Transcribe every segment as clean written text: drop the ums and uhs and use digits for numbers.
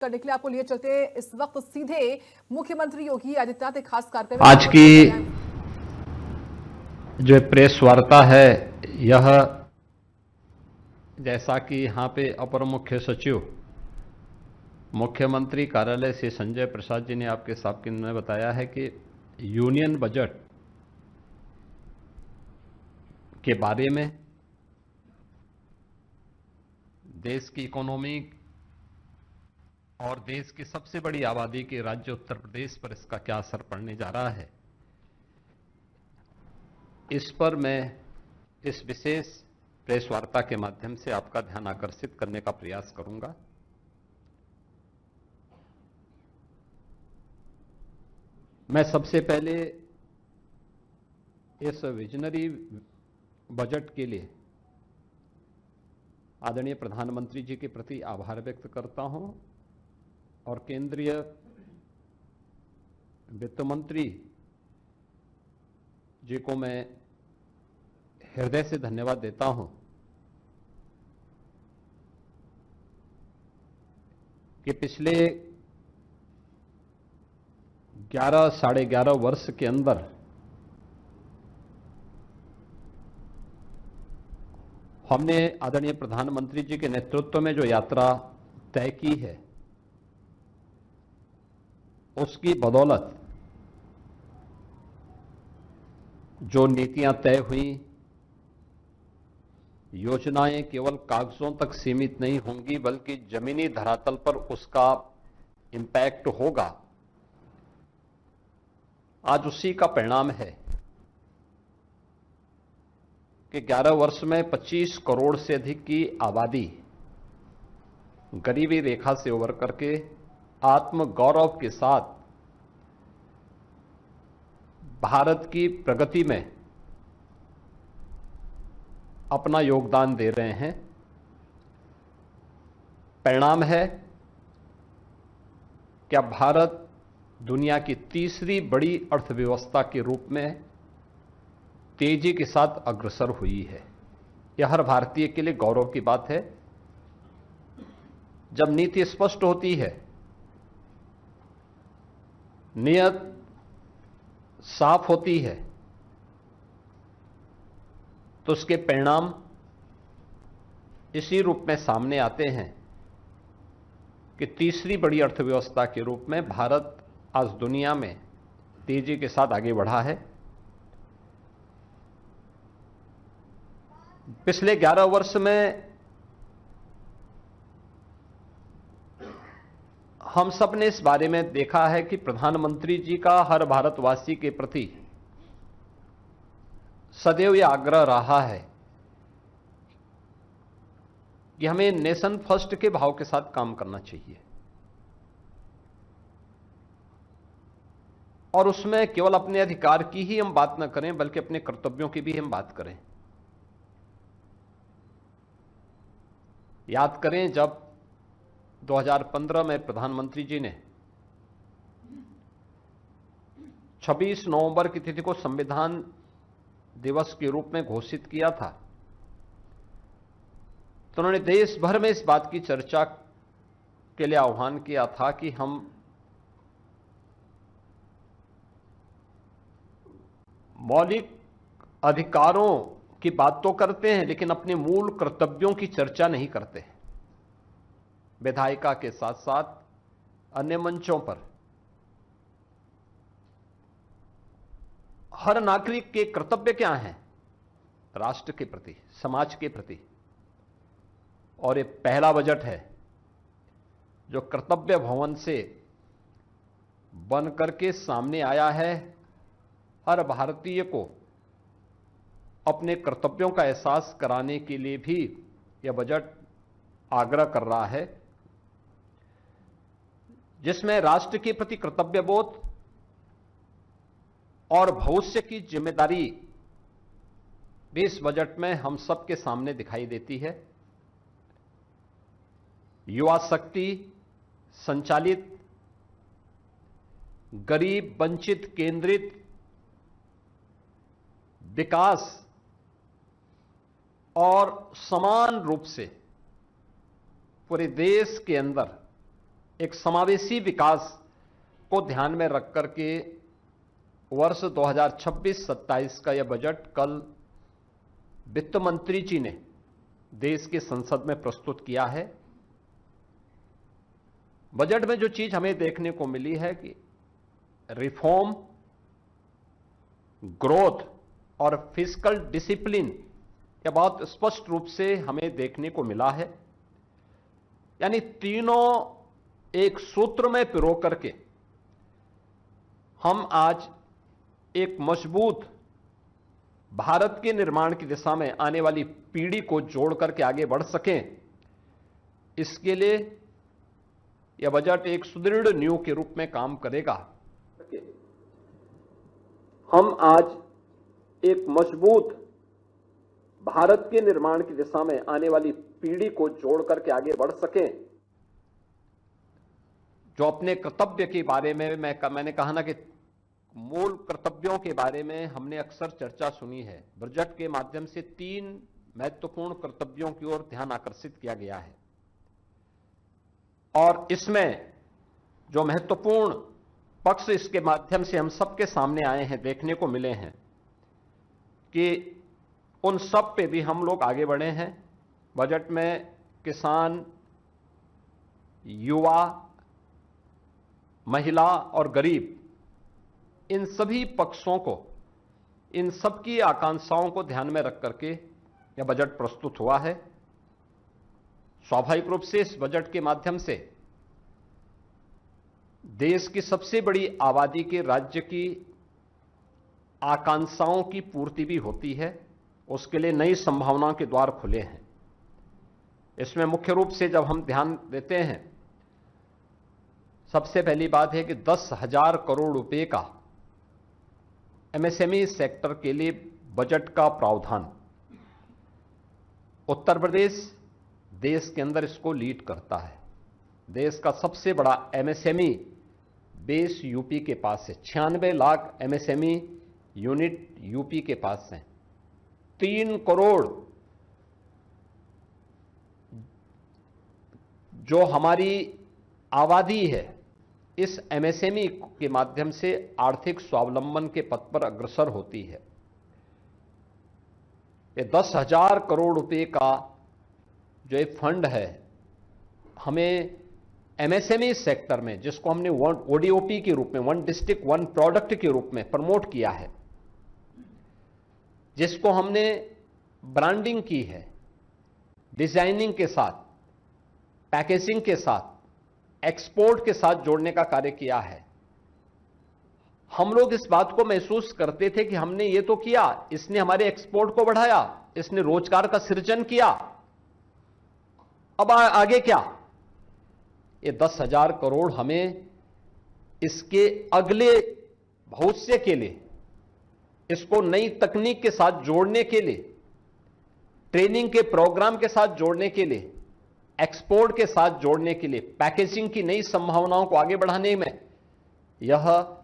करने के लिए आपको लिए चलते हैं इस वक्त सीधे मुख्यमंत्री योगी आदित्यनाथ एक खास कार्यक्रम आज की जो प्रेस वार्ता है, यह जैसा कि यहाँ पे अपर मुख्य सचिव मुख्यमंत्री कार्यालय से संजय प्रसाद जी ने आपके सामने बताया है कि यूनियन बजट के बारे में देश की इकोनॉमी और देश की सबसे बड़ी आबादी के राज्य उत्तर प्रदेश पर इसका क्या असर पड़ने जा रहा है, इस पर मैं इस विशेष प्रेस वार्ता के माध्यम से आपका ध्यान आकर्षित करने का प्रयास करूंगा। मैं सबसे पहले इस विजनरी बजट के लिए आदरणीय प्रधानमंत्री जी के प्रति आभार व्यक्त करता हूं और केंद्रीय वित्त मंत्री जी को मैं हृदय से धन्यवाद देता हूं कि पिछले 11 साढ़े 11 वर्ष के अंदर हमने आदरणीय प्रधानमंत्री जी के नेतृत्व में जो यात्रा तय की है, उसकी बदौलत जो नीतियां तय हुई, योजनाएं केवल कागजों तक सीमित नहीं होंगी बल्कि जमीनी धरातल पर उसका इंपैक्ट होगा। आज उसी का परिणाम है कि 11 वर्ष में 25 करोड़ से अधिक की आबादी गरीबी रेखा से उबर करके आत्म गौरव के साथ भारत की प्रगति में अपना योगदान दे रहे हैं। परिणाम है कि अब भारत दुनिया की तीसरी बड़ी अर्थव्यवस्था के रूप में तेजी के साथ अग्रसर हुई है। यह हर भारतीय के लिए गौरव की बात है। जब नीति स्पष्ट होती है, नियत साफ होती है, तो उसके परिणाम इसी रूप में सामने आते हैं कि तीसरी बड़ी अर्थव्यवस्था के रूप में भारत आज दुनिया में तेजी के साथ आगे बढ़ा है। पिछले 11 वर्ष में हम सब ने इस बारे में देखा है कि प्रधानमंत्री जी का हर भारतवासी के प्रति सदैव यह आग्रह रहा है कि हमें नेशन फर्स्ट के भाव के साथ काम करना चाहिए और उसमें केवल अपने अधिकार की ही हम बात न करें बल्कि अपने कर्तव्यों की भी हम बात करें। याद करें, जब 2015 में प्रधानमंत्री जी ने 26 नवंबर की तिथि को संविधान दिवस के रूप में घोषित किया था, तो उन्होंने देश भर में इस बात की चर्चा के लिए आह्वान किया था कि हम मौलिक अधिकारों की बात तो करते हैं लेकिन अपने मूल कर्तव्यों की चर्चा नहीं करते। विधायिका के साथ साथ अन्य मंचों पर हर नागरिक के कर्तव्य क्या हैं राष्ट्र के प्रति, समाज के प्रति, और ये पहला बजट है जो कर्तव्य भवन से बन करके सामने आया है। हर भारतीय को अपने कर्तव्यों का एहसास कराने के लिए भी यह बजट आग्रह कर रहा है, जिसमें राष्ट्र के प्रति कर्तव्य बोध और भविष्य की जिम्मेदारी भी इस बजट में हम सबके सामने दिखाई देती है। युवा शक्ति संचालित, गरीब वंचित केंद्रित विकास और समान रूप से पूरे देश के अंदर एक समावेशी विकास को ध्यान में रख करके वर्ष 2026-27 का यह बजट कल वित्त मंत्री जी ने देश की संसद में प्रस्तुत किया है। बजट में जो चीज हमें देखने को मिली है कि रिफॉर्म, ग्रोथ और फिस्कल डिसिप्लिन यह बहुत स्पष्ट रूप से हमें देखने को मिला है। यानी तीनों एक सूत्र में पिरो करके हम आज एक मजबूत भारत के निर्माण की दिशा में आने वाली पीढ़ी को जोड़ करके आगे बढ़ सकें, इसके लिए यह बजट एक सुदृढ़ नींव के रूप में काम करेगा। हम आज एक मजबूत भारत के निर्माण की दिशा में आने वाली पीढ़ी को जोड़ करके आगे बढ़ सकें। जो अपने कर्तव्य के बारे में मैंने कहा ना कि मूल कर्तव्यों के बारे में हमने अक्सर चर्चा सुनी है। बजट के माध्यम से 3 महत्वपूर्ण कर्तव्यों की ओर ध्यान आकर्षित किया गया है और इसमें जो महत्वपूर्ण पक्ष इसके माध्यम से हम सबके सामने आए हैं, देखने को मिले हैं कि उन सब पे भी हम लोग आगे बढ़े हैं। बजट में किसान, युवा, महिला और गरीब, इन सभी पक्षों को, इन सबकी आकांक्षाओं को ध्यान में रख करके यह बजट प्रस्तुत हुआ है। स्वाभाविक रूप से इस बजट के माध्यम से देश की सबसे बड़ी आबादी के राज्य की आकांक्षाओं की पूर्ति भी होती है। उसके लिए नई संभावनाओं के द्वार खुले हैं। इसमें मुख्य रूप से जब हम ध्यान देते हैं, सबसे पहली बात है कि 10,000 करोड़ रुपए का एमएसएमई सेक्टर के लिए बजट का प्रावधान। उत्तर प्रदेश देश के अंदर इसको लीड करता है। देश का सबसे बड़ा एमएसएमई बेस यूपी के पास है। 96 लाख एमएसएमई यूनिट यूपी के पास हैं। 3 करोड़ जो हमारी आबादी है, इस एमएसएमई के माध्यम से आर्थिक स्वावलंबन के पथ पर अग्रसर होती है। ये 10,000 करोड़ रुपए का जो एक फंड है, हमें एमएसएमई सेक्टर में, जिसको हमने ओडीओपी के रूप में, वन डिस्ट्रिक्ट वन प्रोडक्ट के रूप में प्रमोट किया है, जिसको हमने ब्रांडिंग की है, डिजाइनिंग के साथ, पैकेजिंग के साथ, एक्सपोर्ट के साथ जोड़ने का कार्य किया है। हम लोग इस बात को महसूस करते थे कि हमने ये तो किया, इसने हमारे एक्सपोर्ट को बढ़ाया, इसने रोजगार का सृजन किया, अब आगे क्या? ये 10,000 करोड़ हमें इसके अगले भविष्य के लिए, इसको नई तकनीक के साथ जोड़ने के लिए, ट्रेनिंग के प्रोग्राम के साथ जोड़ने के लिए, एक्सपोर्ट के साथ जोड़ने के लिए, पैकेजिंग की नई संभावनाओं को आगे बढ़ाने में यह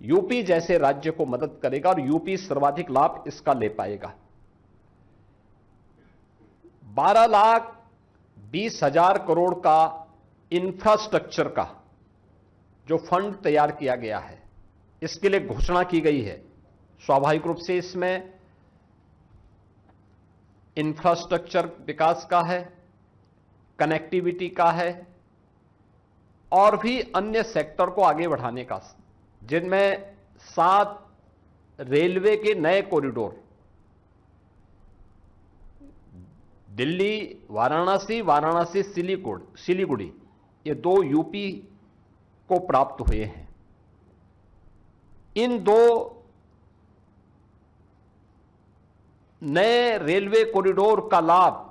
यूपी जैसे राज्य को मदद करेगा और यूपी सर्वाधिक लाभ इसका ले पाएगा। 12,20,000 करोड़ का इंफ्रास्ट्रक्चर का जो फंड तैयार किया गया है, इसके लिए घोषणा की गई है। स्वाभाविक रूप से इसमें इंफ्रास्ट्रक्चर विकास का है, कनेक्टिविटी का है और भी अन्य सेक्टर को आगे बढ़ाने का, जिनमें 7 रेलवे के नए कॉरिडोर, दिल्ली वाराणसी, वाराणसी सिलीगुड़ी, ये 2 यूपी को प्राप्त हुए हैं। इन 2 नए रेलवे कॉरिडोर का लाभ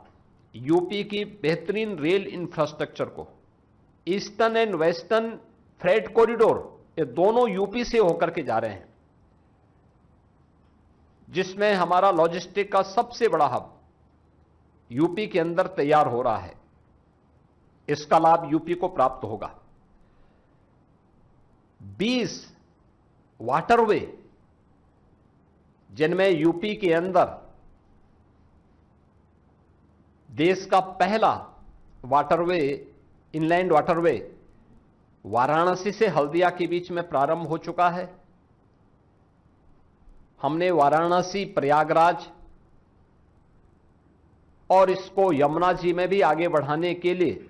यूपी की बेहतरीन रेल इंफ्रास्ट्रक्चर को, eastern and western freight corridor, ये दोनों यूपी से होकर के जा रहे हैं, जिसमें हमारा लॉजिस्टिक का सबसे बड़ा हब यूपी के अंदर तैयार हो रहा है। इसका लाभ यूपी को प्राप्त होगा। 20 वाटरवे, जिनमें यूपी के अंदर देश का पहला वाटरवे, इनलैंड वाटरवे वाराणसी से हल्दिया के बीच में प्रारंभ हो चुका है। हमने वाराणसी, प्रयागराज और इसको यमुना जी में भी आगे बढ़ाने के लिए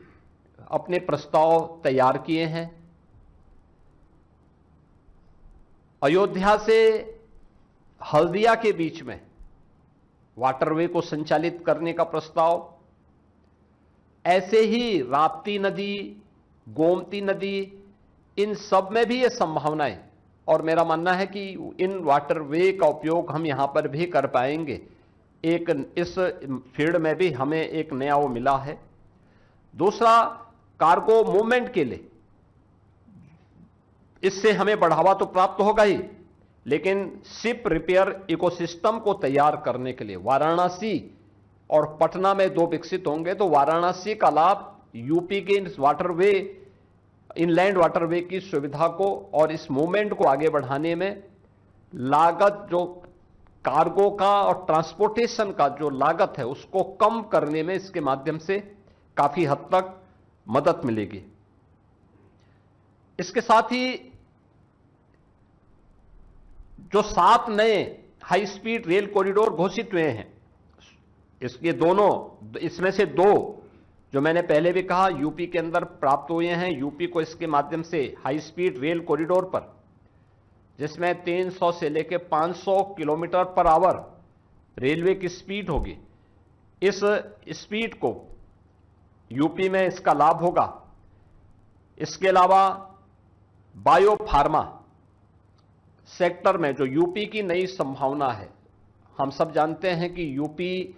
अपने प्रस्ताव तैयार किए हैं। अयोध्या से हल्दिया के बीच में वाटरवे को संचालित करने का प्रस्ताव, ऐसे ही राप्ती नदी, गोमती नदी, इन सब में भी ये संभावनाएं, और मेरा मानना है कि इन वाटरवे का उपयोग हम यहां पर भी कर पाएंगे। एक इस फील्ड में भी हमें एक नया वो मिला है। दूसरा, कार्गो मूवमेंट के लिए इससे हमें बढ़ावा तो प्राप्त होगा ही, लेकिन शिप रिपेयर इकोसिस्टम को तैयार करने के लिए वाराणसी और पटना में दो विकसित होंगे, तो वाराणसी का लाभ यूपी के वाटरवे, इनलैंड वाटरवे की सुविधा को और इस मूवमेंट को आगे बढ़ाने में लागत, जो कार्गो का और ट्रांसपोर्टेशन का जो लागत है उसको कम करने में इसके माध्यम से काफी हद तक मदद मिलेगी। इसके साथ ही जो 7 नए हाई स्पीड रेल कॉरिडोर घोषित हुए हैं, इसके दोनों, इसमें से 2 जो मैंने पहले भी कहा यूपी के अंदर प्राप्त हुए हैं। यूपी को इसके माध्यम से हाई स्पीड रेल कॉरिडोर पर, जिसमें 300 से लेकर 500 किलोमीटर पर आवर रेलवे की स्पीड होगी, इस स्पीड को यूपी में इसका लाभ होगा। इसके अलावा बायो फार्मा सेक्टर में जो यूपी की नई संभावना है, हम सब जानते हैं कि यूपी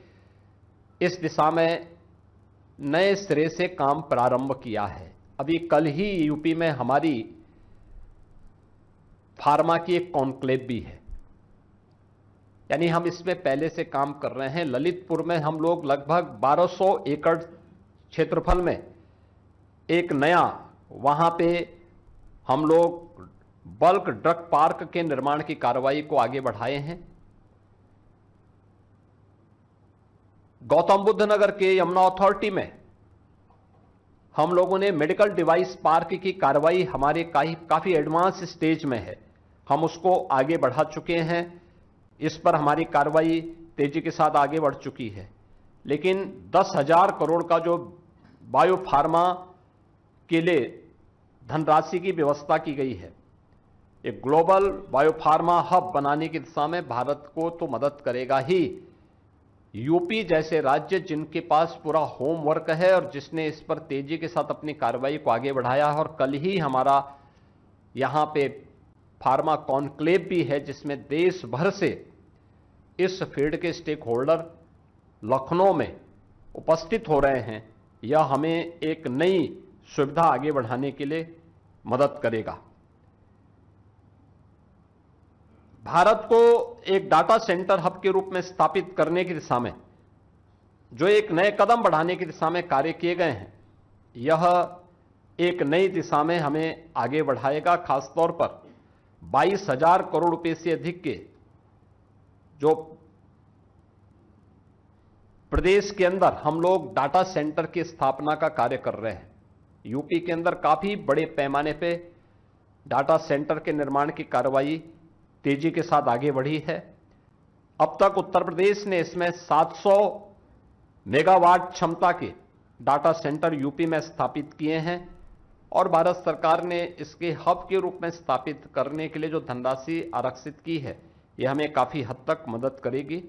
इस दिशा में नए सिरे से काम प्रारंभ किया है। अभी कल ही यूपी में हमारी फार्मा की एक कॉन्क्लेव भी है, यानी हम इसमें पहले से काम कर रहे हैं। ललितपुर में हम लोग लगभग 1200 एकड़ क्षेत्रफल में एक नया, वहां पे हम लोग बल्क ड्रग पार्क के निर्माण की कार्रवाई को आगे बढ़ाए हैं। गौतम बुद्ध नगर के यमुना अथॉरिटी में हम लोगों ने मेडिकल डिवाइस पार्क की कार्रवाई हमारे काफी एडवांस स्टेज में है, हम उसको आगे बढ़ा चुके हैं। इस पर हमारी कार्रवाई तेजी के साथ आगे बढ़ चुकी है। लेकिन 10,000 करोड़ का जो बायो फार्मा के लिए धनराशि की व्यवस्था की गई है, एक ग्लोबल बायोफार्मा हब बनाने की दिशा में भारत को तो मदद करेगा ही। यूपी जैसे राज्य जिनके पास पूरा होमवर्क है और जिसने इस पर तेजी के साथ अपनी कार्रवाई को आगे बढ़ाया है, और कल ही हमारा यहां पे फार्मा कॉन्क्लेव भी है, जिसमें देश भर से इस फील्ड के स्टेक होल्डर लखनऊ में उपस्थित हो रहे हैं। यह हमें एक नई सुविधा आगे बढ़ाने के लिए मदद करेगा। भारत को एक डाटा सेंटर हब के रूप में स्थापित करने की दिशा में जो एक नए कदम बढ़ाने की दिशा में कार्य किए गए हैं, यह एक नई दिशा में हमें आगे बढ़ाएगा। खासतौर पर 22,000 करोड़ रुपए से अधिक के जो प्रदेश के अंदर हम लोग डाटा सेंटर की स्थापना का कार्य कर रहे हैं। यूपी के अंदर काफी बड़े पैमाने पे डाटा सेंटर के निर्माण की कार्रवाई तेजी के साथ आगे बढ़ी है। अब तक उत्तर प्रदेश ने इसमें 700 मेगावाट क्षमता के डाटा सेंटर यूपी में स्थापित किए हैं, और भारत सरकार ने इसके हब के रूप में स्थापित करने के लिए जो धनराशि आरक्षित की है, यह हमें काफी हद तक मदद करेगी।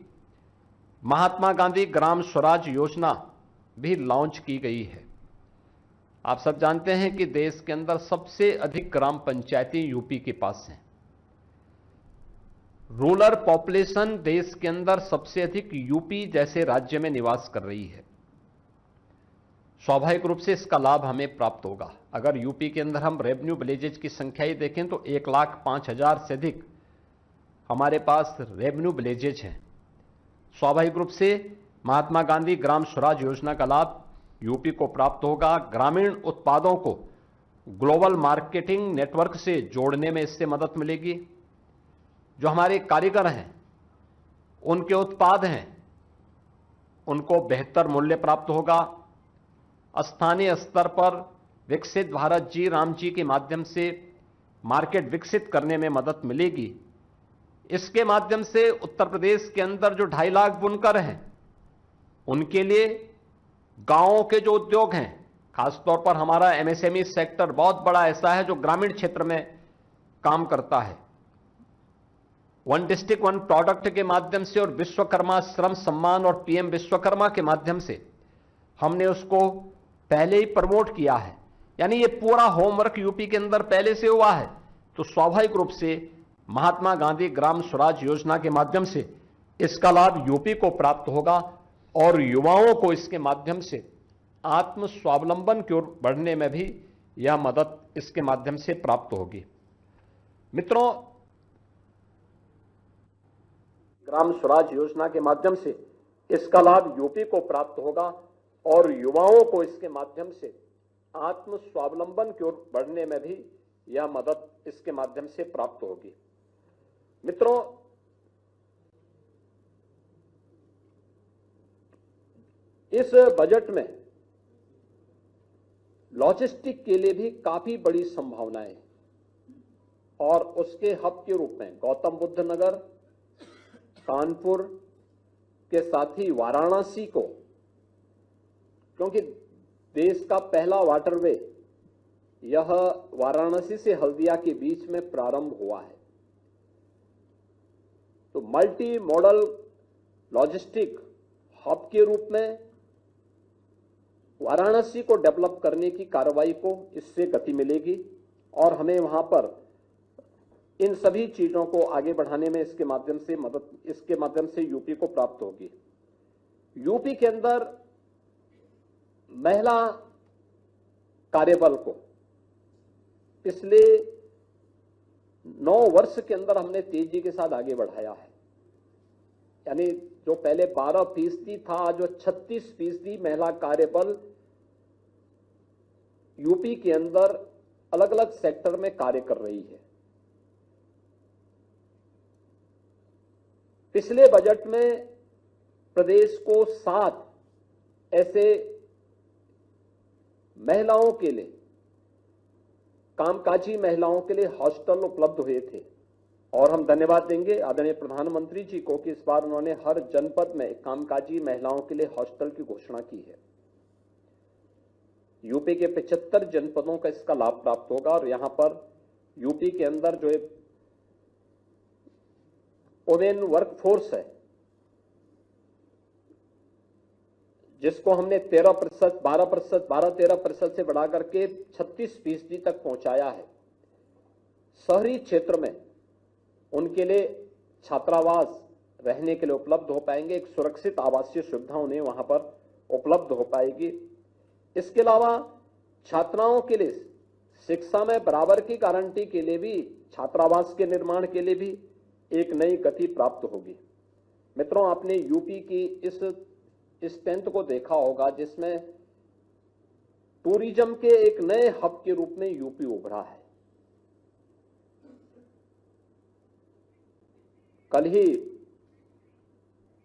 महात्मा गांधी ग्राम स्वराज योजना भी लॉन्च की गई है। आप सब जानते हैं कि देश के अंदर सबसे अधिक ग्राम पंचायतें यूपी के पास हैं। रूरल पॉपुलेशन देश के अंदर सबसे अधिक यूपी जैसे राज्य में निवास कर रही है। स्वाभाविक रूप से इसका लाभ हमें प्राप्त होगा। अगर यूपी के अंदर हम रेवेन्यू विलेजेज की संख्या ही देखें तो 1,05,000 से अधिक हमारे पास रेवेन्यू विलेजेज हैं। स्वाभाविक रूप से महात्मा गांधी ग्राम स्वराज योजना का लाभ यूपी को प्राप्त होगा। ग्रामीण उत्पादों को ग्लोबल मार्केटिंग नेटवर्क से जोड़ने में इससे मदद मिलेगी। जो हमारे कारीगर हैं, उनके उत्पाद हैं, उनको बेहतर मूल्य प्राप्त होगा। स्थानीय स्तर पर विकसित भारत जी राम जी के माध्यम से मार्केट विकसित करने में मदद मिलेगी। इसके माध्यम से उत्तर प्रदेश के अंदर जो 2.5 लाख बुनकर हैं, उनके लिए गांवों के जो उद्योग हैं, खासतौर पर हमारा एमएसएमई सेक्टर बहुत बड़ा ऐसा है जो ग्रामीण क्षेत्र में काम करता है। वन डिस्ट्रिक्ट वन प्रोडक्ट के माध्यम से और विश्वकर्मा श्रम सम्मान और पीएम विश्वकर्मा के माध्यम से हमने उसको पहले ही प्रमोट किया है। यानी ये पूरा होमवर्क यूपी के अंदर पहले से हुआ है। तो स्वाभाविक रूप से महात्मा गांधी ग्राम स्वराज योजना के माध्यम से इसका लाभ यूपी को प्राप्त होगा और युवाओं को इसके माध्यम से आत्म स्वावलंबन की ओर बढ़ने में भी यह मदद इसके माध्यम से प्राप्त होगी। मित्रों, ग्राम स्वराज योजना के माध्यम से इसका लाभ यूपी को प्राप्त होगा और युवाओं को इसके माध्यम से आत्म स्वावलंबन की ओर बढ़ने में भी यह मदद इसके माध्यम से प्राप्त होगी। मित्रों, इस बजट में लॉजिस्टिक के लिए भी काफी बड़ी संभावनाएं हैं और उसके हब के रूप में गौतम बुद्ध नगर, कानपुर के साथ ही वाराणसी को, क्योंकि देश का पहला वाटरवे यह वाराणसी से हल्दिया के बीच में प्रारंभ हुआ है। तो मल्टी मॉडल लॉजिस्टिक हब के रूप में वाराणसी को डेवलप करने की कार्रवाई को इससे गति मिलेगी और हमें वहां पर इन सभी चीजों को आगे बढ़ाने में इसके माध्यम से यूपी को प्राप्त होगी। यूपी के अंदर महिला कार्यबल को पिछले 9 वर्ष के अंदर हमने तेजी के साथ आगे बढ़ाया है। यानी जो पहले 12% था, आज 36% महिला कार्यबल यूपी के अंदर अलग अलग सेक्टर में कार्य कर रही है। पिछले बजट में प्रदेश को 7 ऐसे महिलाओं के लिए, कामकाजी महिलाओं के लिए हॉस्टल उपलब्ध हुए थे और हम धन्यवाद देंगे आदरणीय प्रधानमंत्री जी को कि इस बार उन्होंने हर जनपद में कामकाजी महिलाओं के लिए हॉस्टल की घोषणा की है। यूपी के 75 जनपदों का इसका लाभ प्राप्त होगा और यहां पर यूपी के अंदर जो एक वुमेन वर्कफोर्स है, जिसको हमने 13%, 12%, 12-13% से बढ़ा करके 36% तक पहुंचाया है। शहरी क्षेत्र में उनके लिए छात्रावास रहने के लिए उपलब्ध हो पाएंगे, एक सुरक्षित आवासीय सुविधा उन्हें वहां पर उपलब्ध हो पाएगी। इसके अलावा छात्राओं के लिए शिक्षा में बराबर की गारंटी के लिए भी, छात्रावास के निर्माण के लिए भी एक नई गति प्राप्त होगी। मित्रों, आपने यूपी की इस स्ट्रेंथ को देखा होगा जिसमें टूरिज्म के एक नए हब के रूप में यूपी उभरा है। कल ही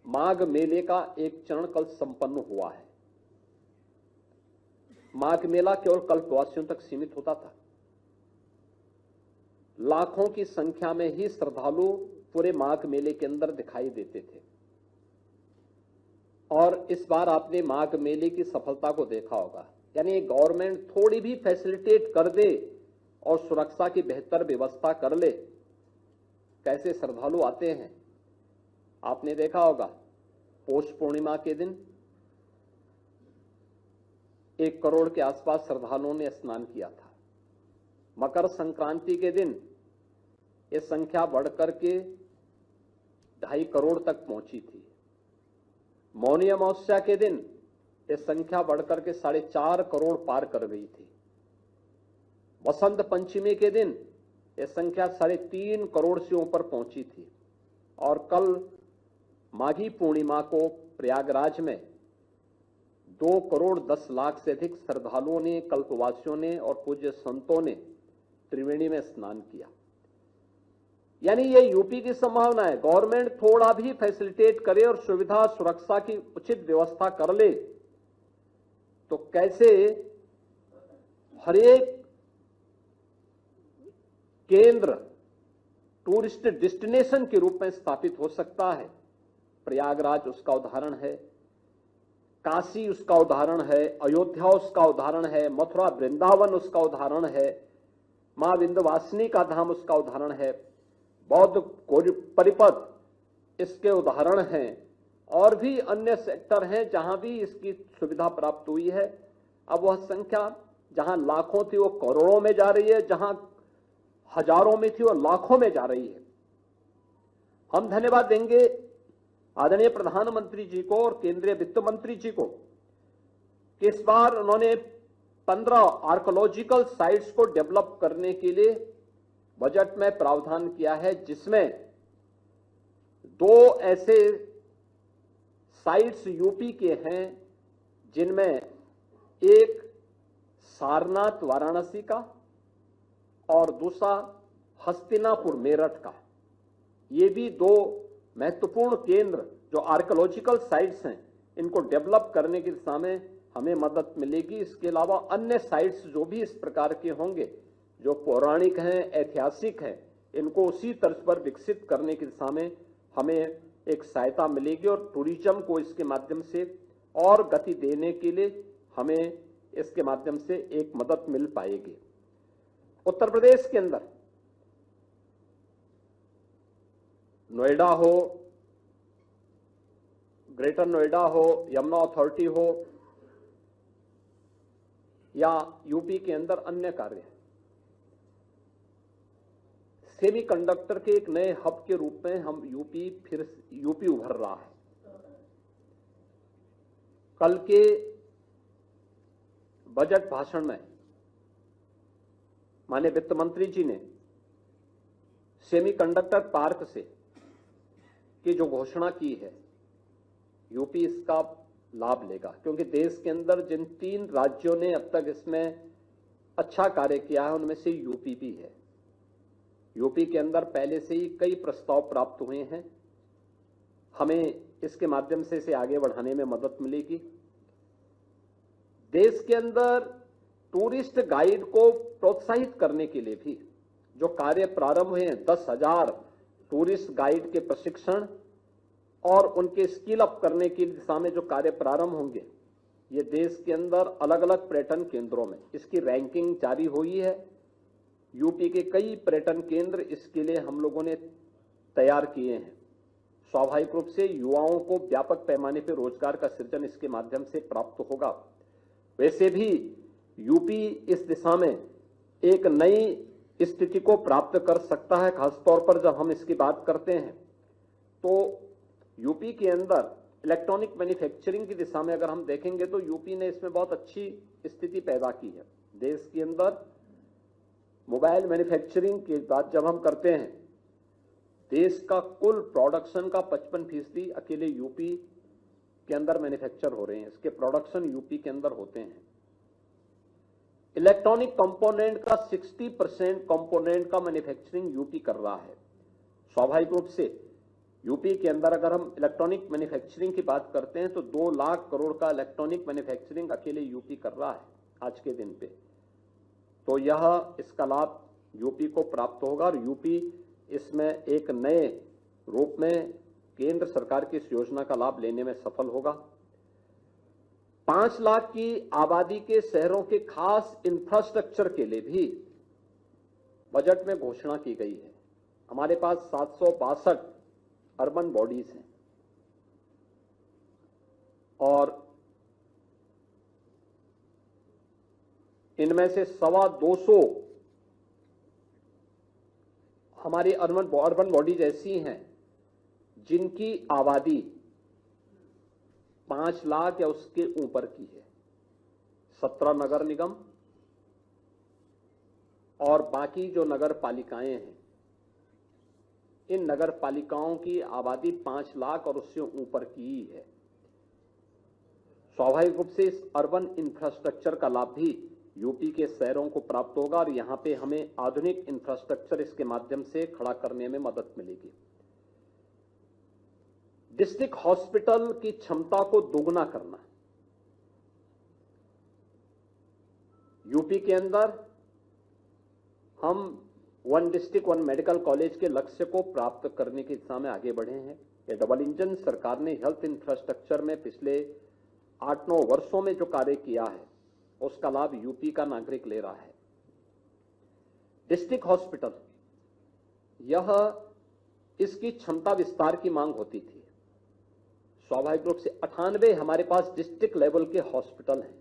माघ मेले का एक चरण कल संपन्न हुआ है। माघ मेला केवल कल्पवासियों तक सीमित होता था। लाखों की संख्या में ही श्रद्धालु पूरे माघ मेले के अंदर दिखाई देते थे और इस बार आपने माघ मेले की सफलता को देखा होगा। यानी गवर्नमेंट थोड़ी भी फैसिलिटेट कर दे और सुरक्षा की बेहतर व्यवस्था कर ले, कैसे श्रद्धालु आते हैं। आपने देखा होगा पौष पूर्णिमा के दिन 1 करोड़ के आसपास श्रद्धालुओं ने स्नान किया था। मकर संक्रांति के दिन ये संख्या बढ़कर के 2.5 करोड़ तक पहुंची थी। मौनी अमावस्या के दिन ये संख्या बढ़कर के 4.5 करोड़ पार कर गई थी। वसंत पंचमी के दिन ये संख्या 3.5 करोड़ से ऊपर पहुंची थी और कल माघी पूर्णिमा को प्रयागराज में 2 करोड़ 10 लाख से अधिक श्रद्धालुओं ने, कल्पवासियों ने और पूज्य संतों ने त्रिवेणी में स्नान किया। यानी ये यूपी की संभावना है। गवर्नमेंट थोड़ा भी फैसिलिटेट करे और सुविधा सुरक्षा की उचित व्यवस्था कर ले तो कैसे हर एक केंद्र टूरिस्ट डेस्टिनेशन के रूप में स्थापित हो सकता है। प्रयागराज उसका उदाहरण है, काशी उसका उदाहरण है, अयोध्या उसका उदाहरण है, मथुरा वृंदावन उसका उदाहरण है, मां विंध्यवासिनी का धाम उसका उदाहरण है, बौद्ध परिपथ इसके उदाहरण हैं, और भी अन्य सेक्टर हैं जहां भी इसकी सुविधा प्राप्त हुई है। अब वह संख्या जहां लाखों थी वो करोड़ों में जा रही है, जहां हजारों में थी वो लाखों में जा रही है। हम धन्यवाद देंगे आदरणीय प्रधानमंत्री जी को और केंद्रीय वित्त मंत्री जी को कि इस बार उन्होंने 15 आर्कोलॉजिकल साइट्स को डेवलप करने के लिए बजट में प्रावधान किया है, जिसमें 2 ऐसे साइट्स यूपी के हैं जिनमें एक सारनाथ वाराणसी का और दूसरा हस्तिनापुर मेरठ का। ये भी 2 महत्वपूर्ण केंद्र जो आर्कोलॉजिकल साइट्स हैं, इनको डेवलप करने की दिशा में हमें मदद मिलेगी। इसके अलावा अन्य साइट्स जो भी इस प्रकार के होंगे, जो पौराणिक हैं, ऐतिहासिक हैं, इनको उसी तर्ज पर विकसित करने की दिशा में हमें एक सहायता मिलेगी और टूरिज्म को इसके माध्यम से और गति देने के लिए हमें इसके माध्यम से एक मदद मिल पाएगी। उत्तर प्रदेश के अंदर नोएडा हो, ग्रेटर नोएडा हो, यमुना अथॉरिटी हो, या यूपी के अंदर अन्य कार्य, सेमीकंडक्टर के एक नए हब के रूप में हम यूपी उभर रहा है। कल के बजट भाषण में माननीय वित्त मंत्री जी ने सेमीकंडक्टर पार्क से की जो घोषणा की है, यूपी इसका लाभ लेगा, क्योंकि देश के अंदर जिन 3 राज्यों ने अब तक इसमें अच्छा कार्य किया है उनमें से यूपी भी है। यूपी के अंदर पहले से ही कई प्रस्ताव प्राप्त हुए हैं, हमें इसके माध्यम से इसे आगे बढ़ाने में मदद मिलेगी। देश के अंदर टूरिस्ट गाइड को प्रोत्साहित करने के लिए भी जो कार्य प्रारंभ हुए हैं, 10,000 टूरिस्ट गाइड के प्रशिक्षण और उनके स्किल अप करने की दिशा में जो कार्य प्रारंभ होंगे, ये देश के अंदर अलग अलग पर्यटन केंद्रों में इसकी रैंकिंग जारी हुई है। यूपी के कई पर्यटन केंद्र इसके लिए हम लोगों ने तैयार किए हैं। स्वाभाविक रूप से युवाओं को व्यापक पैमाने पर रोजगार का सृजन इसके माध्यम से प्राप्त होगा। वैसे भी यूपी इस दिशा में एक नई स्थिति को प्राप्त कर सकता है। खासतौर पर जब हम इसकी बात करते हैं तो यूपी के अंदर इलेक्ट्रॉनिक मैन्युफैक्चरिंग की दिशा में अगर हम देखेंगे तो यूपी ने इसमें बहुत अच्छी स्थिति पैदा की है। देश के अंदर मोबाइल मैन्युफैक्चरिंग की बात जब हम करते हैं, देश का कुल प्रोडक्शन का 55% अकेले यूपी के अंदर मैन्युफैक्चर हो रहे हैं, इसके प्रोडक्शन यूपी के अंदर होते हैं। इलेक्ट्रॉनिक कंपोनेंट का 60% कंपोनेंट का मैन्युफैक्चरिंग यूपी कर रहा है। स्वाभाविक रूप से यूपी के अंदर अगर हम इलेक्ट्रॉनिक मैन्युफैक्चरिंग की बात करते हैं तो 2 लाख करोड़ का इलेक्ट्रॉनिक मैन्युफैक्चरिंग अकेले यूपी कर रहा है आज के दिन पे। तो यह इसका लाभ यूपी को प्राप्त होगा और यूपी इसमें एक नए रूप में केंद्र सरकार की इस योजना का लाभ लेने में सफल होगा। 5 लाख की आबादी के शहरों के खास इंफ्रास्ट्रक्चर के लिए भी बजट में घोषणा की गई है। हमारे पास 762 अर्बन बॉडीज हैं और इनमें से 225 हमारी अर्बन बॉडीज ऐसी हैं जिनकी आबादी 5 लाख या उसके ऊपर की है। 17 नगर निगम और बाकी जो नगर पालिकाएं हैं, इन नगर पालिकाओं की आबादी 5 लाख और उससे ऊपर की ही है। स्वाभाविक रूप से इस अर्बन इंफ्रास्ट्रक्चर का लाभ भी यूपी के शहरों को प्राप्त होगा और यहां पे हमें आधुनिक इंफ्रास्ट्रक्चर इसके माध्यम से खड़ा करने में मदद मिलेगी। डिस्ट्रिक्ट हॉस्पिटल की क्षमता को दोगुना करना, यूपी के अंदर हम 1 डिस्ट्रिक्ट 1 मेडिकल कॉलेज के लक्ष्य को प्राप्त करने की दिशा में आगे बढ़े हैं। ये डबल इंजन सरकार ने हेल्थ इंफ्रास्ट्रक्चर में पिछले 8-9 वर्षों में जो कार्य किया है उसका लाभ यूपी का नागरिक ले रहा है। डिस्ट्रिक्ट हॉस्पिटल, यह इसकी क्षमता विस्तार की मांग होती थी। स्वाभाविक रूप से 98 हमारे पास डिस्ट्रिक्ट लेवल के हॉस्पिटल हैं,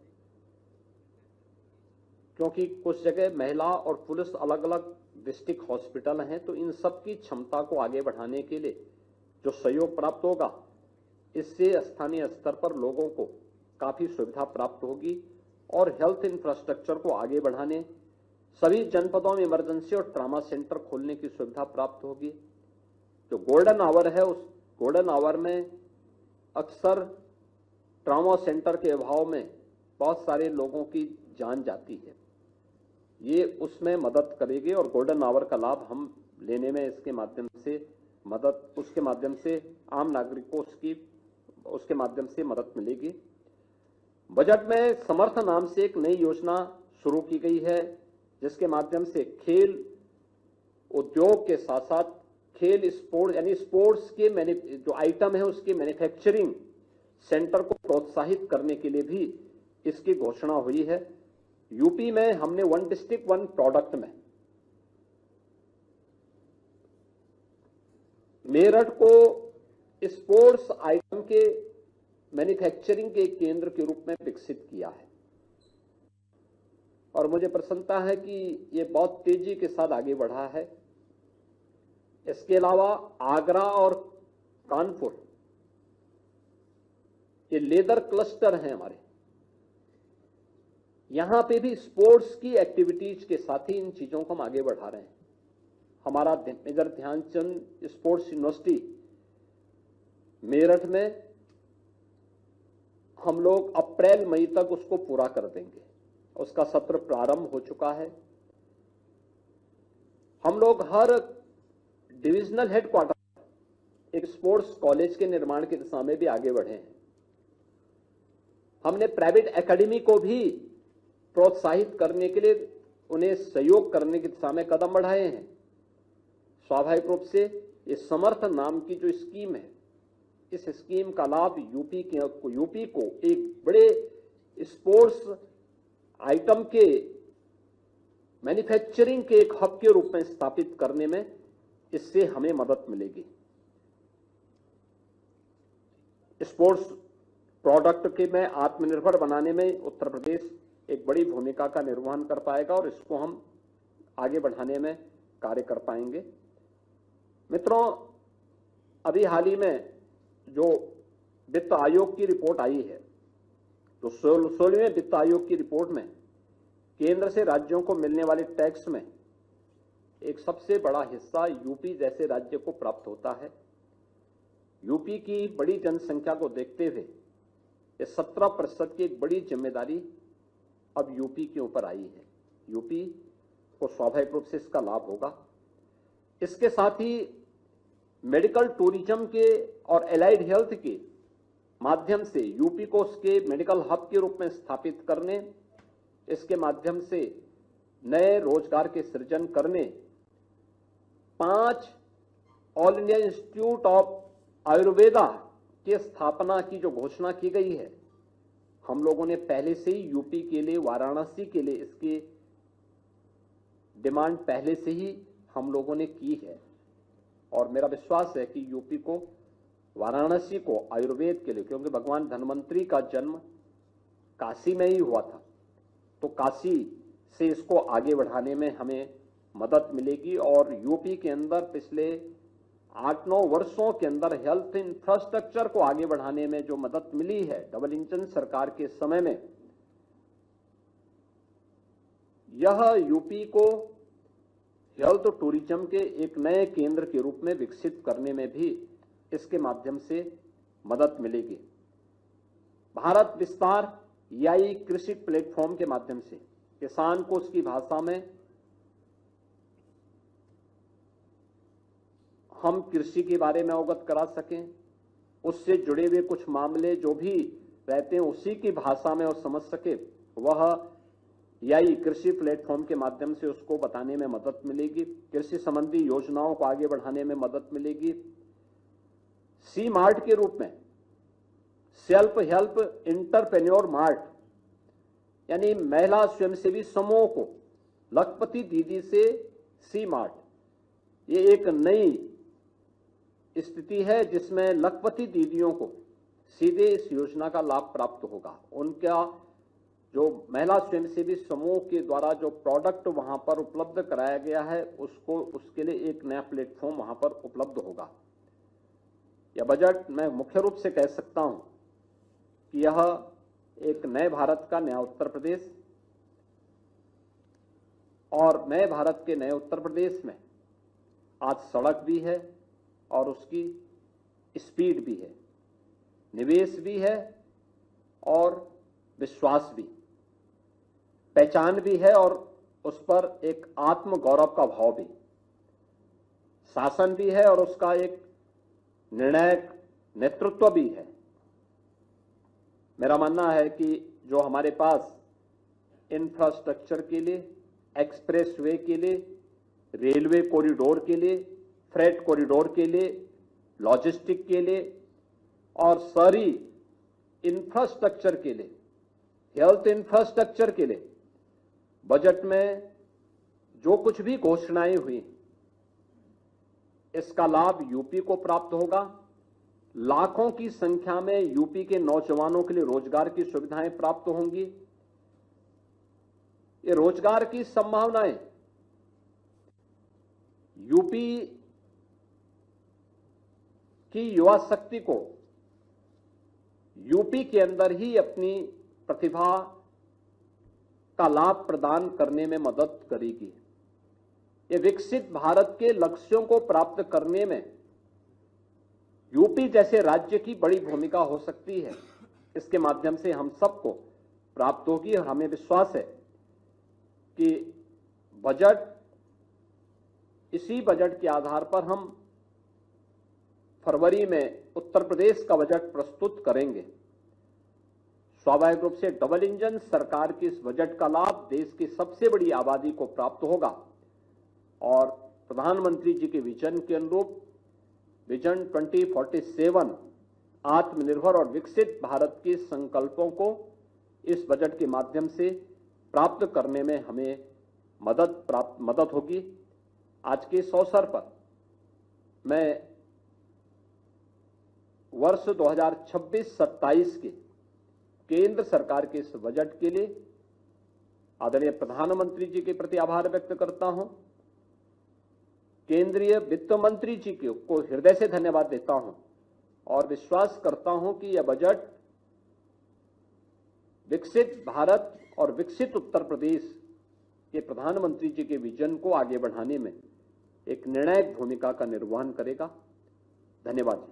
क्योंकि कुछ जगह महिला और पुरुष अलग अलग डिस्ट्रिक्ट हॉस्पिटल हैं, तो इन सब की क्षमता को आगे बढ़ाने के लिए जो सहयोग प्राप्त होगा, इससे स्थानीय स्तर पर लोगों को काफी सुविधा प्राप्त होगी और हेल्थ इंफ्रास्ट्रक्चर को आगे बढ़ाने, सभी जनपदों में इमरजेंसी और ट्रामा सेंटर खोलने की सुविधा प्राप्त होगी। जो गोल्डन आवर है, उस गोल्डन आवर में अक्सर ट्रामा सेंटर के अभाव में बहुत सारे लोगों की जान जाती है, ये उसमें मदद करेगी और गोल्डन आवर का लाभ हम लेने में इसके माध्यम से उसके माध्यम से आम नागरिक को उसके माध्यम से मदद मिलेगी। बजट में समर्थ नाम से एक नई योजना शुरू की गई है, जिसके माध्यम से खेल उद्योग के साथ साथ खेल स्पोर्ट्स यानी स्पोर्ट्स के जो आइटम है उसके मैन्युफैक्चरिंग सेंटर को प्रोत्साहित करने के लिए भी इसकी घोषणा हुई है। यूपी में हमने 1 डिस्ट्रिक्ट 1 प्रोडक्ट में मेरठ को स्पोर्ट्स आइटम के मैन्युफैक्चरिंग के केंद्र के रूप में विकसित किया है और मुझे प्रसन्नता है कि ये बहुत तेजी के साथ आगे बढ़ा है। इसके अलावा आगरा और कानपुर ये लेदर क्लस्टर हैं हमारे, यहां पे भी स्पोर्ट्स की एक्टिविटीज के साथ ही इन चीजों को हम आगे बढ़ा रहे हैं। हमारा major Dhyan Chand sports university Meerut में हम लोग अप्रैल मई तक उसको पूरा कर देंगे, उसका सत्र प्रारंभ हो चुका है। हम लोग हर डिविजनल हेडक्वार्टर एक स्पोर्ट्स कॉलेज के निर्माण की दिशा में भी आगे बढ़े हैं। हमने प्राइवेट एकेडमी को भी प्रोत्साहित करने के लिए उन्हें सहयोग करने की दिशा में कदम बढ़ाए हैं। स्वाभाविक रूप से ये समर्थ नाम की जो स्कीम है, इस स्कीम का लाभ यूपी को एक बड़े स्पोर्ट्स आइटम के मैन्युफैक्चरिंग के एक हब के रूप में स्थापित करने में इससे हमें मदद मिलेगी। स्पोर्ट्स प्रोडक्ट के में आत्मनिर्भर बनाने में उत्तर प्रदेश एक बड़ी भूमिका का निर्वहन कर पाएगा और इसको हम आगे बढ़ाने में कार्य कर पाएंगे। मित्रों, अभी हाल ही में जो वित्त आयोग की रिपोर्ट आई है, तो 16वें वित्त आयोग की रिपोर्ट में केंद्र से राज्यों को मिलने वाले टैक्स में एक सबसे बड़ा हिस्सा यूपी जैसे राज्य को प्राप्त होता है। यूपी की बड़ी जनसंख्या को देखते हुए ये 17% की एक बड़ी जिम्मेदारी अब यूपी के ऊपर आई है। यूपी को स्वाभाविक रूप से इसका लाभ होगा। इसके साथ ही मेडिकल टूरिज्म के और एलाइड हेल्थ के माध्यम से यूपी को उसके मेडिकल हब के रूप में स्थापित करने, इसके माध्यम से नए रोजगार के सृजन करने, 5 all India institute of Ayurveda की स्थापना की जो घोषणा की गई है, हम लोगों ने पहले से ही यूपी के लिए, वाराणसी के लिए इसकी डिमांड पहले से ही हम लोगों ने की है और मेरा विश्वास है कि यूपी को, वाराणसी को आयुर्वेद के लिए, क्योंकि भगवान धन्वंतरी का जन्म काशी में ही हुआ था, तो काशी से इसको आगे बढ़ाने में हमें मदद मिलेगी और यूपी के अंदर पिछले 8-9 वर्षों के अंदर हेल्थ इंफ्रास्ट्रक्चर को आगे बढ़ाने में जो मदद मिली है डबल इंजन सरकार के समय में, यह यूपी को हेल्थ टूरिज्म के एक नए केंद्र के रूप में विकसित करने में भी इसके माध्यम से मदद मिलेगी। भारत विस्तार याई कृषि प्लेटफॉर्म के माध्यम से किसान को उसकी भाषा में हम कृषि के बारे में अवगत करा सकें, उससे जुड़े हुए कुछ मामले जो भी रहते हैं उसी की भाषा में और समझ सके, वह EI कृषि प्लेटफॉर्म के माध्यम से उसको बताने में मदद मिलेगी। कृषि संबंधी योजनाओं को आगे बढ़ाने में मदद मिलेगी। सी मार्ट के रूप में सेल्फ हेल्प इंटरप्रेन्योर मार्ट, यानी महिला स्वयंसेवी समूहों को लखपति दीदी से सी मार्ट, ये एक नई स्थिति है जिसमें लखपति दीदियों को सीधे इस योजना का लाभ प्राप्त होगा। उनका जो महिला स्वयंसेवी समूह के द्वारा जो प्रोडक्ट वहां पर उपलब्ध कराया गया है उसके लिए एक नया प्लेटफॉर्म वहां पर उपलब्ध होगा। यह बजट मैं मुख्य रूप से कह सकता हूं कि यह एक नए भारत का नया उत्तर प्रदेश, और नए भारत के नए उत्तर प्रदेश में आज सड़क भी है और उसकी स्पीड भी है, निवेश भी है और विश्वास भी, पहचान भी है और उस पर एक आत्म गौरव का भाव भी, शासन भी है और उसका एक निर्णायक नेतृत्व भी है। मेरा मानना है कि जो हमारे पास इंफ्रास्ट्रक्चर के लिए, एक्सप्रेसवे के लिए, रेलवे कॉरिडोर के लिए, फ्रेट कॉरिडोर के लिए, लॉजिस्टिक के लिए और शहरी इंफ्रास्ट्रक्चर के लिए, हेल्थ इंफ्रास्ट्रक्चर के लिए बजट में जो कुछ भी घोषणाएं हुई, इसका लाभ यूपी को प्राप्त होगा। लाखों की संख्या में यूपी के नौजवानों के लिए रोजगार की सुविधाएं प्राप्त होंगी। ये रोजगार की संभावनाएं यूपी की युवा शक्ति को यूपी के अंदर ही अपनी प्रतिभा का लाभ प्रदान करने में मदद करेगी। ये विकसित भारत के लक्ष्यों को प्राप्त करने में यूपी जैसे राज्य की बड़ी भूमिका हो सकती है। इसके माध्यम से हम सबको प्राप्त होगी और हमें विश्वास है कि इसी बजट के आधार पर हम फरवरी में उत्तर प्रदेश का बजट प्रस्तुत करेंगे। स्वाभाविक रूप से डबल इंजन सरकार के इस बजट का लाभ देश की सबसे बड़ी आबादी को प्राप्त होगा और प्रधानमंत्री जी के विजन के अनुरूप विजन 2047 आत्मनिर्भर और विकसित भारत के संकल्पों को इस बजट के माध्यम से प्राप्त करने में हमें मदद होगी। आज के इस अवसर पर मैं वर्ष 2026-27 के केंद्र सरकार के इस बजट के लिए आदरणीय प्रधानमंत्री जी के प्रति आभार व्यक्त करता हूं। केंद्रीय वित्त मंत्री जी को हृदय से धन्यवाद देता हूं और विश्वास करता हूं कि यह बजट विकसित भारत और विकसित उत्तर प्रदेश के प्रधानमंत्री जी के विजन को आगे बढ़ाने में एक निर्णायक भूमिका का निर्वहन करेगा। धन्यवाद।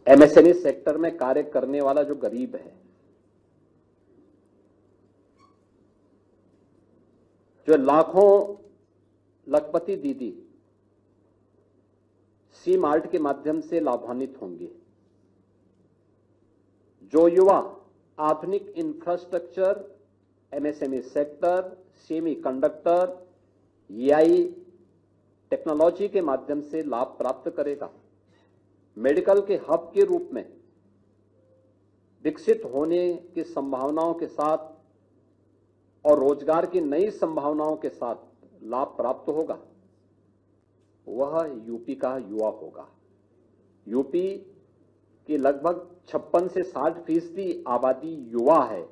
एमएसएमई सेक्टर में कार्य करने वाला जो गरीब है, जो लाखों लखपति दीदी सी मार्ट के माध्यम से लाभान्वित होंगे, जो युवा आधुनिक infrastructure, MSME sector, semi conductor, EI technology के माध्यम से लाभ प्राप्त करेगा, मेडिकल के हब के रूप में विकसित होने की संभावनाओं के साथ और रोजगार की नई संभावनाओं के साथ लाभ प्राप्त होगा, वह यूपी का युवा होगा। यूपी की लगभग 56 से 60% आबादी युवा है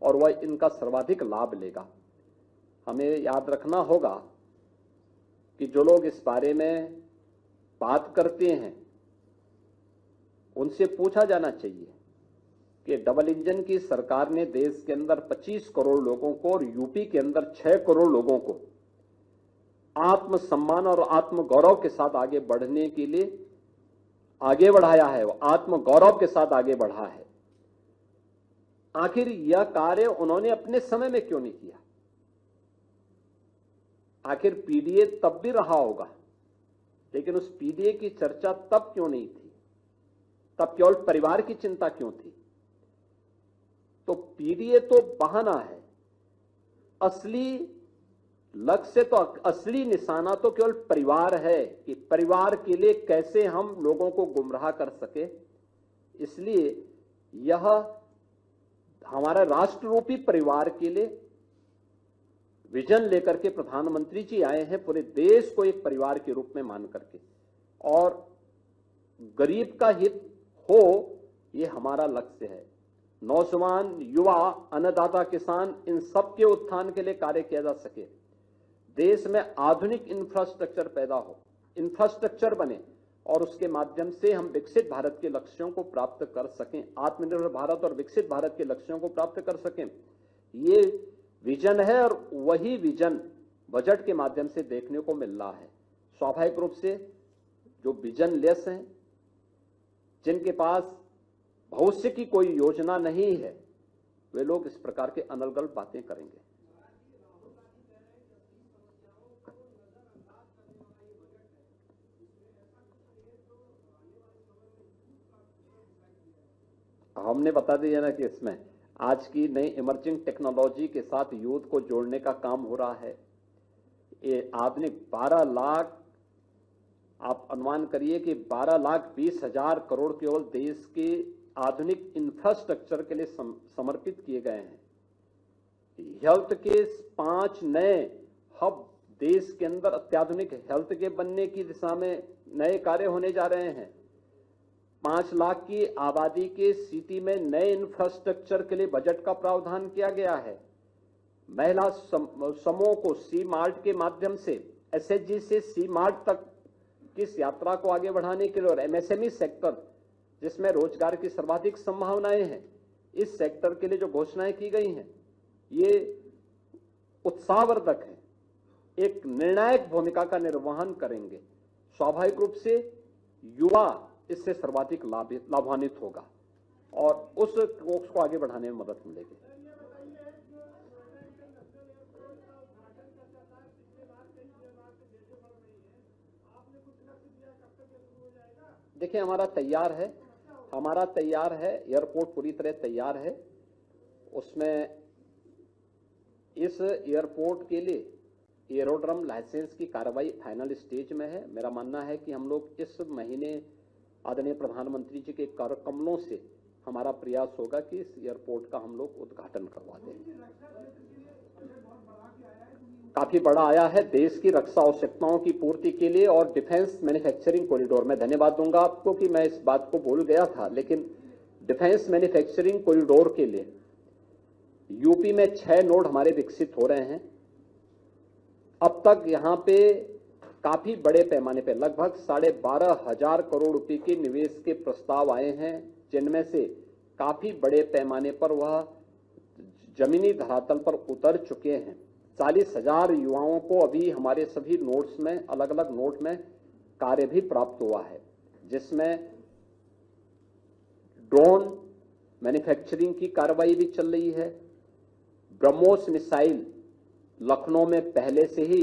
और वह इनका सर्वाधिक लाभ लेगा। हमें याद रखना होगा कि जो लोग इस बारे में बात करते हैं उनसे पूछा जाना चाहिए कि डबल इंजन की सरकार ने देश के अंदर 25 करोड़ लोगों को और यूपी के अंदर 6 करोड़ लोगों को आत्मसम्मान और आत्मगौरव के साथ आगे बढ़ने के लिए आगे बढ़ाया है, वो आत्मगौरव के साथ आगे बढ़ा है। आखिर यह कार्य उन्होंने अपने समय में क्यों नहीं किया? आखिर पीडीए तब भी रहा होगा, लेकिन उस पीडीए की चर्चा तब क्यों नहीं थी? तब केवल परिवार की चिंता क्यों थी? तो पीडीए तो बहाना है, असली लक्ष्य तो, असली निशाना तो केवल परिवार है कि परिवार के लिए कैसे हम लोगों को गुमराह कर सके। इसलिए यह हमारा राष्ट्र रूपी परिवार के लिए विजन लेकर के प्रधानमंत्री जी आए हैं, पूरे देश को एक परिवार के रूप में मान करके, और गरीब का हित हो, यह हमारा लक्ष्य है। नौजवान, युवा, अन्नदाता, किसान, इन सबके उत्थान के लिए कार्य किया जा सके। देश में आधुनिक इंफ्रास्ट्रक्चर पैदा हो, इंफ्रास्ट्रक्चर बने, और उसके माध्यम से हम विकसित भारत के लक्ष्यों को प्राप्त कर सकें, आत्मनिर्भर भारत और विकसित भारत के लक्ष्यों को प्राप्त कर सकें। ये विजन है, और वही विजन बजट के माध्यम से देखने को मिल रहा है। स्वाभाविक रूप से जो विजन लेस हैं, जिनके पास भविष्य की कोई योजना नहीं है, वे लोग इस प्रकार के अनर्गल बातें करेंगे। हमने बता दिया ना कि इसमें आज की नई इमर्जिंग टेक्नोलॉजी के साथ यूथ को जोड़ने का काम हो रहा है। ये आधुनिक 12 लाख, आप अनुमान करिए कि 12,20,000 करोड़ केवल देश के आधुनिक इंफ्रास्ट्रक्चर के लिए समर्पित किए गए हैं। हेल्थ के 5 नए हब देश के अंदर अत्याधुनिक हेल्थ के बनने की दिशा में नए कार्य होने जा रहे हैं। 5 लाख की आबादी के सिटी में नए इंफ्रास्ट्रक्चर के लिए बजट का प्रावधान किया गया है। महिला समूह को सी मार्ट के माध्यम से, एसएचजी से सी मार्ट तक की इस यात्रा को आगे बढ़ाने के लिए, और एमएसएमई सेक्टर जिसमें रोजगार की सर्वाधिक संभावनाएं हैं, इस सेक्टर के लिए जो घोषणाएं की गई हैं, ये उत्साहवर्धक है, एक निर्णायक भूमिका का निर्वहन करेंगे। स्वाभाविक रूप से युवा इससे सर्वाधिक लाभान्वित होगा और उस कोष को आगे बढ़ाने में मदद मिलेगी। देखिए, हमारा तैयार है, एयरपोर्ट पूरी तरह तैयार है। उसमें इस एयरपोर्ट के लिए एरोड्रम लाइसेंस की कार्रवाई फाइनल स्टेज में है। मेरा मानना है कि हम लोग इस महीने आदरणीय प्रधानमंत्री जी के कर कमलों से हमारा प्रयास होगा कि इस एयरपोर्ट का हम लोग उद्घाटन करवा दें। काफी बड़ा आया है देश की रक्षा आवश्यकताओं की पूर्ति के लिए और डिफेंस मैन्युफैक्चरिंग कॉरिडोर। मैं धन्यवाद दूंगा आपको कि मैं इस बात को भूल गया था, लेकिन डिफेंस मैन्युफैक्चरिंग कॉरिडोर के लिए यूपी में 6 नोड हमारे विकसित हो रहे हैं। अब तक यहां पे काफी बड़े पैमाने पे लगभग 12,500 करोड़ रुपए के निवेश के प्रस्ताव आए हैं, जिनमें से काफी बड़े पैमाने पर वह जमीनी धरातल पर उतर चुके हैं। 40,000 युवाओं को अभी हमारे सभी नोड्स में, अलग अलग नोड में कार्य भी प्राप्त हुआ है, जिसमें ड्रोन मैन्युफैक्चरिंग की कार्रवाई भी चल रही है। ब्रह्मोस मिसाइल लखनऊ में पहले से ही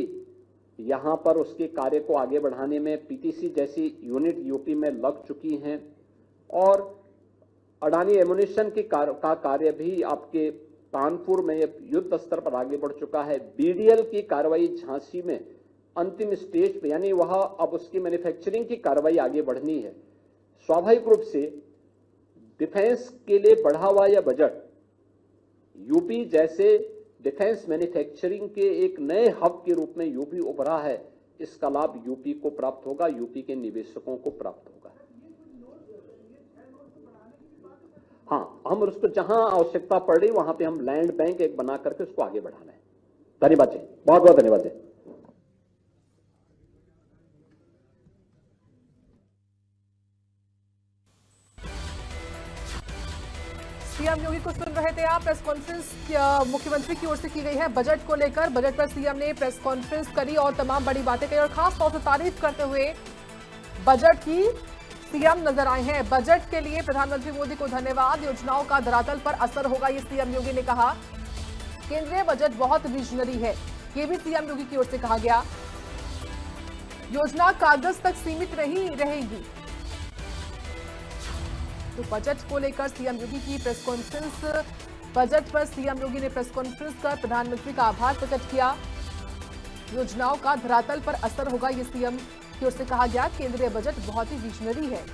यहां पर उसके कार्य को आगे बढ़ाने में पीटीसी जैसी यूनिट यूपी में लग चुकी हैं, और अडानी एमुनिशन की का कार्य भी आपके कानपुर में युद्ध स्तर पर आगे बढ़ चुका है। बीडीएल की कार्रवाई झांसी में अंतिम स्टेज पे, यानी वह अब उसकी मैन्युफैक्चरिंग की कार्रवाई आगे बढ़नी है। स्वाभाविक रूप से डिफेंस के लिए बढ़ा हुआ यह बजट यूपी जैसे डिफेंस मैन्युफैक्चरिंग के एक नए हब के रूप में यूपी उभरा है, इसका लाभ यूपी को प्राप्त होगा, यूपी के निवेशकों को प्राप्त होगा। हाँ, हम उसको जहां आवश्यकता पड़ रही वहां पे हम लैंड बैंक एक बना करके उसको आगे बढ़ाना है। धन्यवाद जी, बहुत बहुत धन्यवाद जी। सीएम योगी को सुन रहे थे आप। प्रेस कॉन्फ्रेंस मुख्यमंत्री की ओर से की गई है बजट को लेकर। बजट पर सीएम ने प्रेस कॉन्फ्रेंस करी और तमाम बड़ी बातें कही और खास तौर से तारीफ करते हुए बजट की सीएम नजर आए हैं। बजट के लिए प्रधानमंत्री मोदी को धन्यवाद। योजनाओं का धरातल पर असर होगा, ये सीएम योगी ने कहा। केंद्रीय बजट बहुत विजनरी है, ये भी सीएम योगी की ओर से कहा गया। योजना कागज तक सीमित नहीं रहेगी। तो बजट को लेकर सीएम योगी की प्रेस कॉन्फ्रेंस। बजट पर सीएम योगी ने प्रेस कॉन्फ्रेंस कर प्रधानमंत्री का आभार प्रकट किया। योजनाओं का धरातल पर असर होगा, ये सीएम की ओर से कहा गया। केंद्रीय बजट बहुत ही विजनरी है।